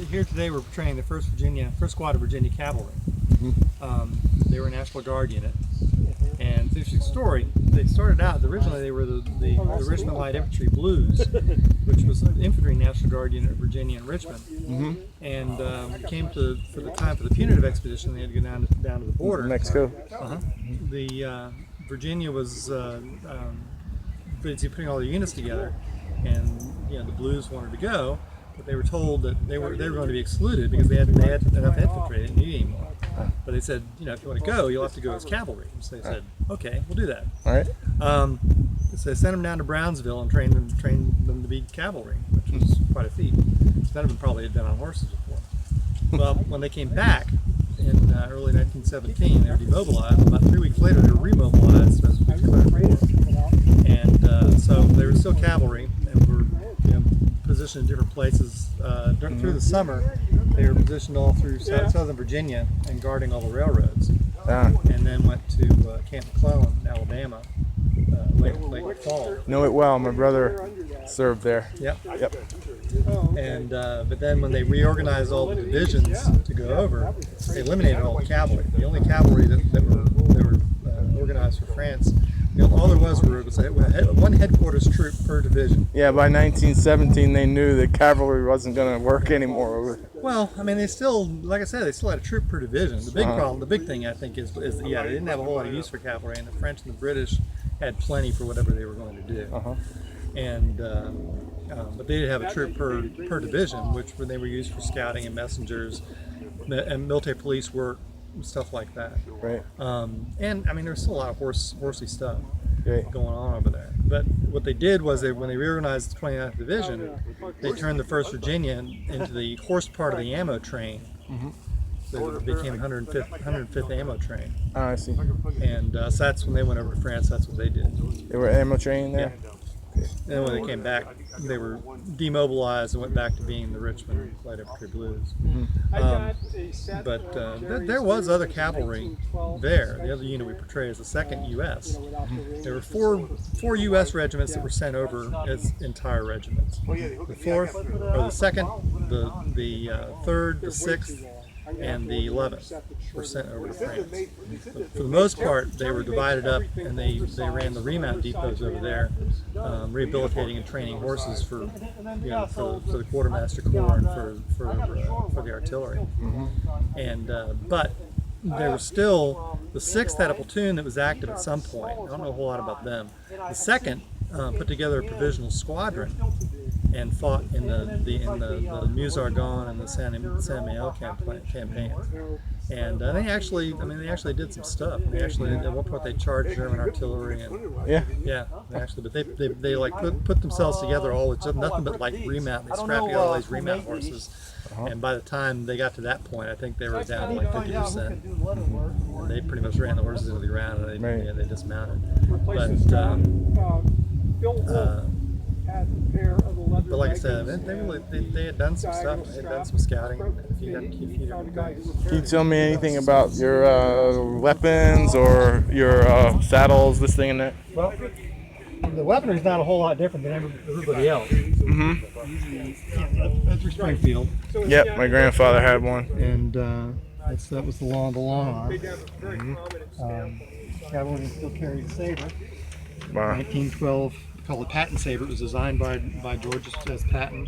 here today we're portraying the first Squad of Virginia Cavalry. They were a National Guard unit, and it's an interesting story. They started out originally they were the Richmond Light Infantry Blues, which was the infantry National Guard unit of Virginia and Richmond. And came to for the punitive expedition. They had to go down to the border, Mexico. The Virginia was busy putting all their units together, and the Blues wanted to go. But they were told that they were going to be excluded because they had enough infantry. They didn't need any more. But they said, if you want to go, you'll have to go as cavalry. So they said, okay, we'll do that. All right. So they sent them down to Brownsville and trained them to be cavalry, which was quite a feat. None of them probably had been on horses before. Well, when they came back in early 1917, they were demobilized. About 3 weeks later, they were remobilized as we declared war. And so they were still cavalry and were positioned in different places. Through the summer, they were positioned all through southern Virginia and guarding all the railroads. And then went to Camp McClellan, Alabama, late fall. Know it well. My brother served there. Yep. And but then when they reorganized all the divisions to go over, they eliminated all the cavalry. The only cavalry that were organized for France. All there was one headquarters troop per division. Yeah, by 1917 they knew that cavalry wasn't going to work anymore. Well, I mean, they still, like I said, they still had a troop per division. The big problem, the big thing I think is they didn't have a whole lot of use for cavalry, and the French and the British had plenty for whatever they were going to do. And but they did have a troop per division, which they were used for scouting and messengers and military police work. Stuff like that. Right. And I mean, there's still a lot of horsey stuff going on over there. But what they did was when they reorganized the 29th Division, they turned the 1st Virginia into the horse part of the ammo train. So it became 105th Ammo Train. Oh, I see. And so that's when they went over to France. That's what they did. They were ammo train there? Yeah. And when they came back, they were demobilized and went back to being the Richmond Light Infantry Blues. But there was other cavalry there. The other unit we portray is the 2nd U.S. There were four U.S. regiments that were sent over as entire regiments. The 4th, or the 2nd, the 3rd, the 6th, and the 11th were sent over to France. But for the most part, they were divided up, and they ran the remount depots over there, rehabilitating and training horses for the Quartermaster Corps and for the artillery. And but there was still the 6th had a platoon that was active at some point. I don't know a whole lot about them. The 2nd put together a provisional squadron and fought in the Meuse-Argonne and the Saint-Mihiel campaigns. And they actually did some stuff. They actually, at one point, they charged German artillery and they like put themselves together all with nothing but like remount. They scrapped together all these remount horses. And by the time they got to that point, I think they were down to like 50%. And they pretty much ran the horses into the ground and they dismounted. But like I said, they had done some stuff. They had done some scouting. Can you tell me anything about your weapons or your saddles, this thing and that? Well, the weaponry is not a whole lot different than everybody else. That's your Springfield. Yep, my grandfather had one. And that was the long arm. Cavalry still carried a saber. Wow. 1912. Called the Patton saber. It was designed by George S. Patton.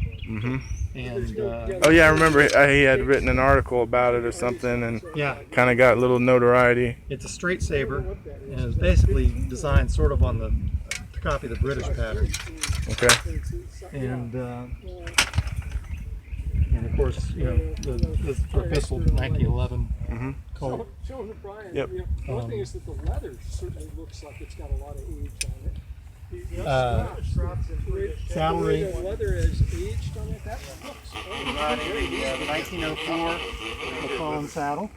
And oh yeah, I remember he had written an article about it or something, and kind of got a little notoriety. It's a straight saber, and it was basically designed sort of on to copy the British pattern. Okay. And of course, the pistol, 1911. Colt. Yep. One thing is that the leather certainly looks like it's got a lot of age on it. Cavalry. The leather is aged on it. That looks. The 1904 McClellan saddle,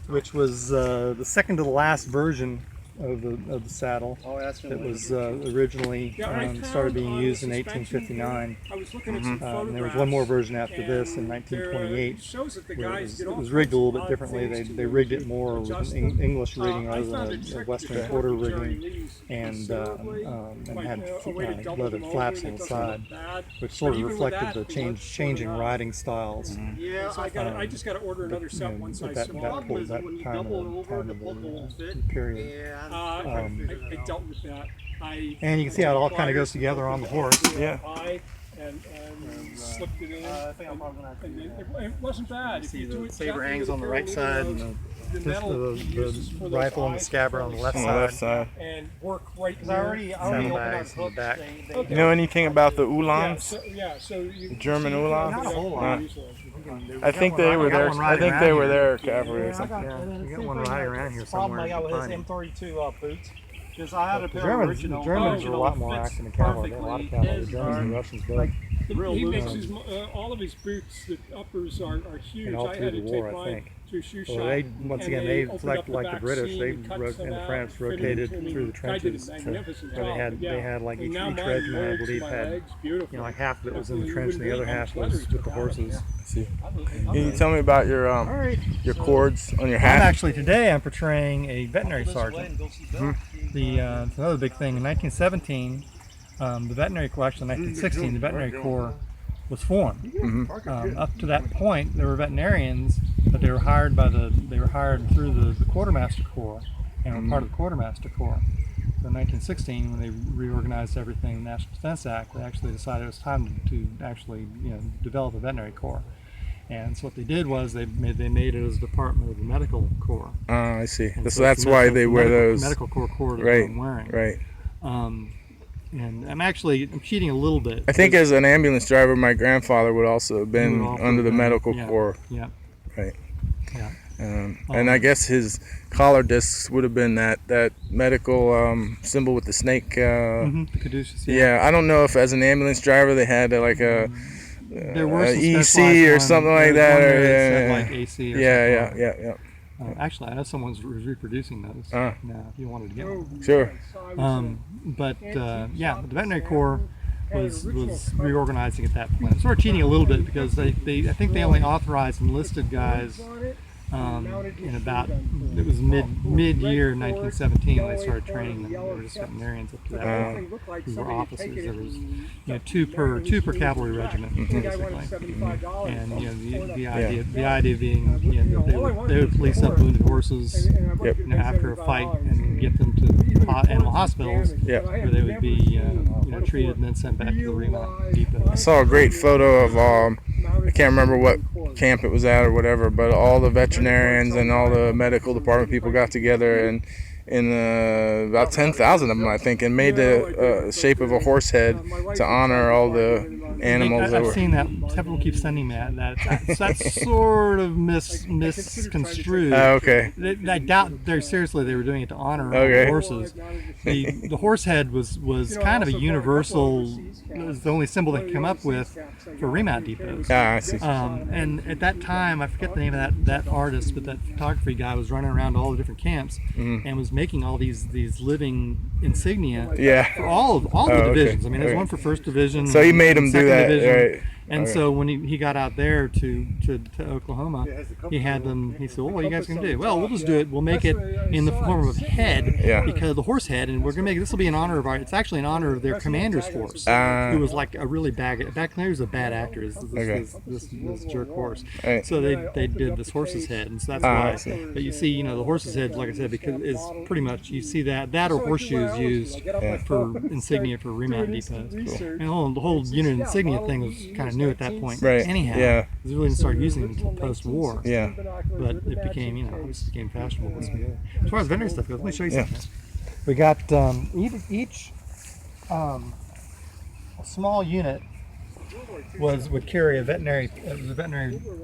which was the second to the last version of the saddle. Oh, that's That was originally started being used in 1859. I was looking at some And there was one more version after this in 1928. Where it was rigged a little bit differently. They rigged it more with an English rigging rather than a Western quarter rigging, and had leather flaps on the side, which sort of reflected the changing riding styles. Yeah, I just got to order another set one size smaller. That time of the period. I dealt with that. And you can see how it all kind of goes together on the horse. Yeah. And slipped it in. And it wasn't bad. If you do it Saber gently hangs with on the a right side, and the rifle and the scabbard on the left On the left side. and work right I already Saddlebags in the back. You know anything about the Uhlans? So you German so you- Uhlans? Not a whole lot. I think they were there. I think they were their cavalry or something. You got one riding around here somewhere. I got with his Find him. M32 boots. Because I had a The pair of Germans, original. the Germans are a original lot more fits active in cavalry. They have a lot of cavalry. The perfectly. Germans and Russians both. He makes his, all of his boots, the uppers are huge. And all I through had the to war, take I mine think. to a shoe Well, shop. they once and again they opened like up the the back British. seam They and cut and some the out, France fitted rotated into me. through the Guy did a trenches. magnificent So job, they had like And each now mine regiment, I molds believe, my had legs beautifully. like half of it was in the You trench, and the wouldn't other really half want was leathers with the without it. horses. See. Can you tell me about your cords on your I'm hat? actually today I'm portraying a veterinary sergeant. It's another big thing. In 1917, the veterinary corps, actually in 1916, the veterinary corps was formed. Up to that point, there were veterinarians, but they were hired through the quartermaster corps, and were part of the quartermaster corps. So in 1916, when they reorganized everything, the National Defense Act, they actually decided it was time to actually develop a veterinary corps. And so what they did was they made it as a department of the medical corps. I see. And So that's why they wear those. medical corps that Right. I'm wearing. Right. And I'm cheating a little bit. I think as an ambulance driver, my grandfather would also have been He would also under the have been, medical yeah. corps. Yeah. Right. Yeah. And I guess his collar discs would have been that medical symbol with the snake. The caduceus. Yeah, I don't know if as an ambulance driver they had like a There were some EC specialized or ones. something like There that. was one Or, there that yeah, said like AC or yeah, something. yeah. Actually, I know someone's reproducing those now. If you wanted to get one. Sure. But the veterinary corps was reorganizing at that point. Sort of cheating a little bit because I think they only authorized enlisted guys in about, it was mid-year 1917 when they started training them. They were just veterinarians up to that point who were officers. There was two per cavalry regiment basically. And the idea being they would police up wounded horses after a fight and get them to animal hospitals where they would be treated and then sent back to the remount depot. I saw a great photo of I can't remember what camp it was at or whatever, but all the veterinarians and all the medical department people got together and about 10,000 of them, I think, and made the shape of a horse head to honor all the animals that were. I've seen that. People keep sending me that's sort of misconstrued. Okay. I doubt seriously they were doing it to honor all the horses. The horse head was kind of a universal. It was the only symbol they could come up with for remount depots. I see. And at that time, I forget the name of that artist, but that photography guy was running around all the different camps and was making all these living insignia for all the divisions. I mean, there's one for 1st Division. So he made them do that, right? And so when he got out there to Oklahoma, he had them. He said, "Well, what are you guys gonna do?" Well, we'll just do it. We'll make it in the form of a head, because the horse head, and we're gonna make it. This will be in honor of It's actually in honor of their commander's horse, who was like a really back then he was a bad actor. This jerk horse. Right. So they did this horse's head, and so that's why. But you see, the horse's head, like I said, because is pretty much you see that or horseshoes used for insignia for remount depots. And the whole unit insignia thing was kind of new at that point. Right. Anyhow, Yeah. they really didn't start using them until post-war. Yeah. But it became, it became fashionable. As far as veterinary stuff goes, let me show you Yeah. something. We got each small unit would carry a veterinary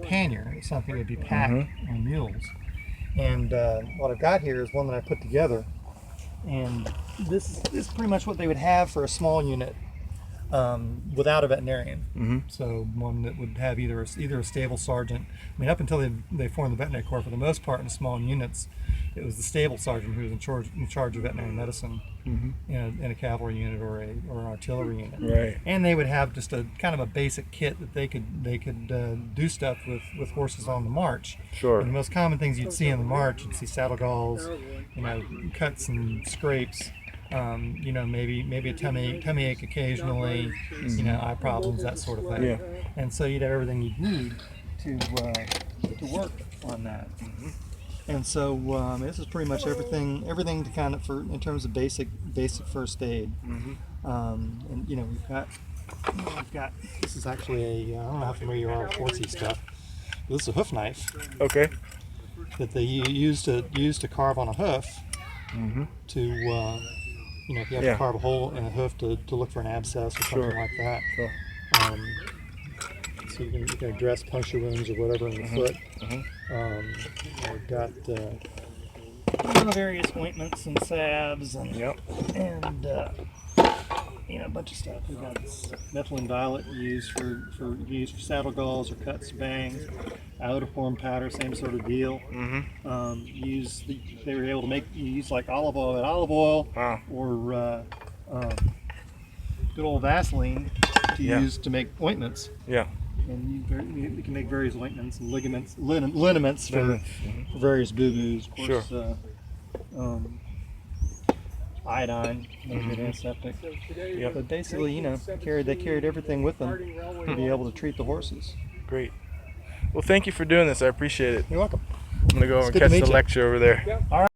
pannier, something that would be packed on mules. And what I've got here is one that I put together, and this is pretty much what they would have for a small unit. without a veterinarian. Mm-hmm. So one that would have either a stable sergeant. I mean, up until they formed the veterinary corps, for the most part, in small units, it was the stable sergeant who was in charge of veterinary medicine in a cavalry unit or an artillery unit. Right. And they would have just a kind of a basic kit that they could do stuff with horses on the march. Sure. And the most common things you'd see on the march, you'd see saddle galls, cuts and scrapes. Maybe a tummy ache occasionally, eye problems, that sort of thing. Yeah. And so you'd have everything you'd need to work on that. And so this is pretty much everything to kind of in terms of basic first aid. And we've got this is actually I don't know how familiar you are with horsey stuff. This is a hoof knife. Okay. That they use to carve on a hoof. To if you have to carve a hole in a hoof to look for an abscess or something like that. Sure. So you can address puncture wounds or whatever in the foot. We've got various ointments and salves and a bunch of stuff. We've got this methylene violet used for saddle galls or cuts, bangs. Iodoform powder, same sort of deal. They were able to use like olive oil, or good old Vaseline to use to make ointments. Yeah. And you can make various ointments and liniments for various boo-boos. Of course, iodine, good antiseptic. But basically, they carried everything with them to be able to treat the horses. Great. Well, thank you for doing this. I appreciate it. You're welcome. I'm going to go and catch the lecture over there. All right.